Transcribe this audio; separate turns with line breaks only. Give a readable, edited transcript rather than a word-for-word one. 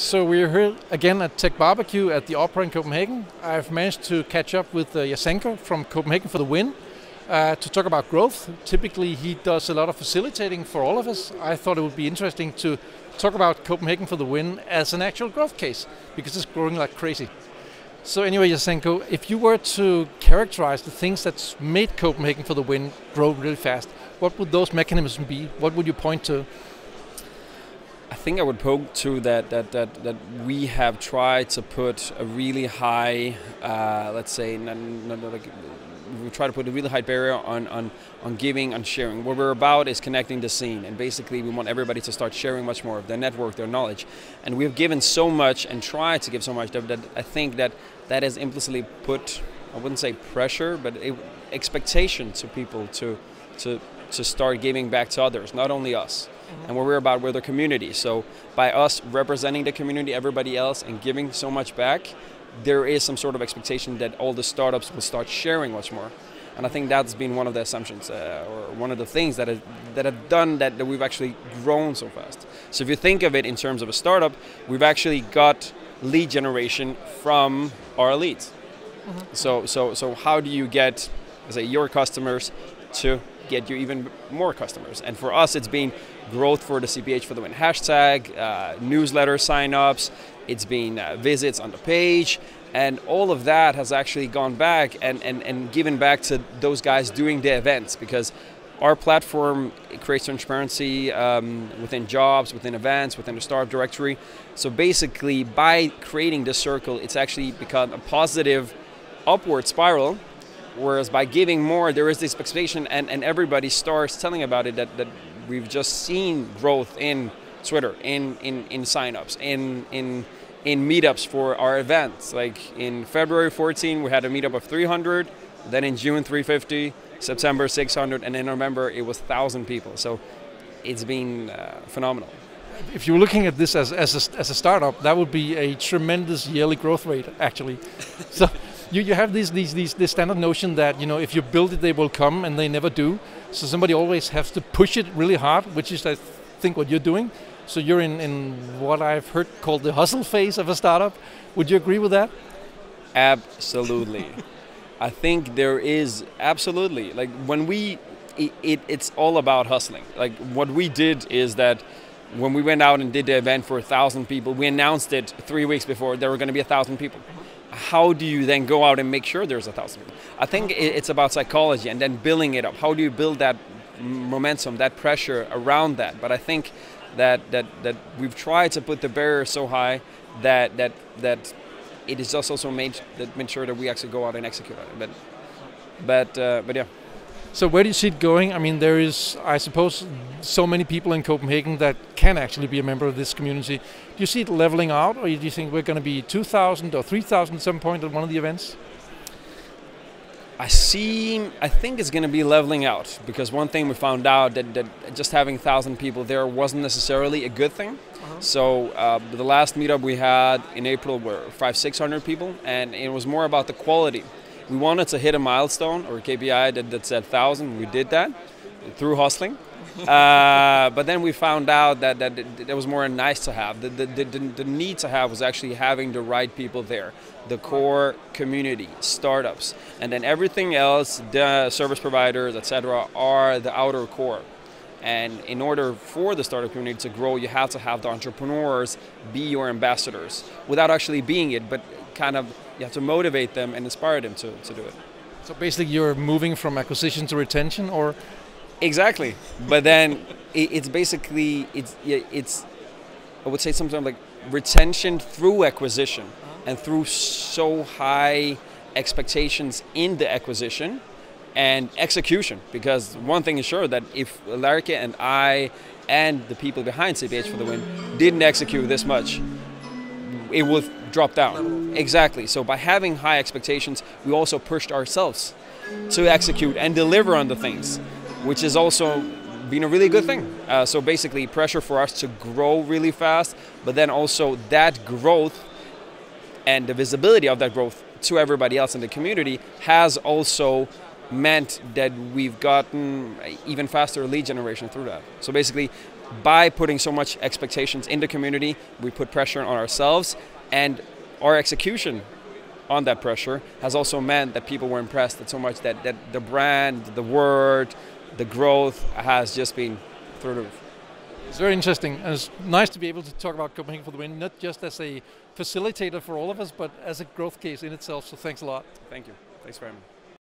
So we're here again at TechBBQ at the Opera in Copenhagen. I've managed to catch up with Jasenko from Copenhagen For The Win to talk about growth. Typically he does a lot of facilitating for all of us. I thought it would be interesting to talk about Copenhagen For The Win as an actual growth case, because it's growing like crazy. So anyway, Jasenko, if you were to characterize the things that's made Copenhagen For The Win grow really fast, what would those mechanisms be? What would you point to?
I think I would poke to that we have tried to put a really high, let's say, we try to put a really high barrier on giving, on sharing. What we're about is connecting the scene, and basically we want everybody to start sharing much more of their network, their knowledge. And we've given so much and tried to give so much that I think that has implicitly put, I wouldn't say pressure, but expectation to people to start giving back to others, not only us. And what we're about, we're the community. So by us representing the community, everybody else, and giving so much back, there is some sort of expectation that all the startups will start sharing much more. And I think that's been one of the assumptions, or one of the things that have done that we've actually grown so fast. So if you think of it in terms of a startup, we've actually got lead generation from our leads. So how do you get, say, your customers to get you even more customers? And for us, it's been growth for the CPH For The Win hashtag, newsletter signups, it's been visits on the page, and all of that has actually gone back and given back to those guys doing the events, because our platform creates transparency within jobs, within events, within the startup directory. So basically, by creating this circle, it's actually become a positive upward spiral. Whereas by giving more, there is this expectation, and everybody starts telling about it, that we've just seen growth in Twitter, in signups, in meetups for our events. Like in February 14, we had a meetup of 300, then in June 350, September 600, and in November it was 1,000 people. So it's been phenomenal.
If you're looking at this as a startup, that would be a tremendous yearly growth rate, actually. So you have this standard notion that, you know, if you build it, they will come, and they never do. So somebody always has to push it really hard, which is, I think, what you're doing. So you're in what I've heard called the hustle phase of a startup. Would you agree with that?
Absolutely. I think there is, absolutely. Like when it's all about hustling. Like what we did is that when we went out and did the event for 1,000 people, we announced it 3 weeks before there were going to be 1,000 people. How do you then go out and make sure there's 1,000 people? I think it's about psychology and then building it up. How do you build that momentum, that pressure around that? But I think that we've tried to put the barrier so high that it is just also made sure that we actually go out and execute on it. But yeah.
So where do you see it going? I mean, there is, I suppose, so many people in Copenhagen that can actually be a member of this community. Do you see it leveling out, or do you think we're going to be 2,000 or 3,000 at some point at one of the events?
I think it's going to be leveling out, because one thing we found out that just having 1,000 people there wasn't necessarily a good thing. So the last meetup we had in April were 500-600 people, and it was more about the quality. We wanted to hit a milestone or a KPI that said 1,000. We did that through hustling. But then we found out that it was more nice to have. The need to have was actually having the right people there, the core community, startups, and then everything else, the service providers, etc., are the outer core. And in order for the startup community to grow, you have to have the entrepreneurs be your ambassadors without actually being it, but kind of you have to motivate them and inspire them to do it.
So basically you're moving from acquisition to retention, or?
Exactly. But then it's basically, it's I would say sometimes like retention through acquisition and through so high expectations in the acquisition and execution. Because one thing is sure, that if Larke and I and the people behind CPH For The Win didn't execute this much, it would drop down. Exactly. So by having high expectations, we also pushed ourselves to execute and deliver on the things, which has also been a really good thing. So basically pressure for us to grow really fast, but then also that growth and the visibility of that growth to everybody else in the community has also meant that we've gotten even faster lead generation through that. So basically by putting so much expectations in the community, we put pressure on ourselves, and our execution on that pressure has also meant that people were impressed that so much that the brand, the word, the growth has just been through the roof.
It's very interesting, and it's nice to be able to talk about Copenhagen for the Win, not just as a facilitator for all of us, but as a growth case in itself. So thanks a lot.
Thank you. Thanks very much.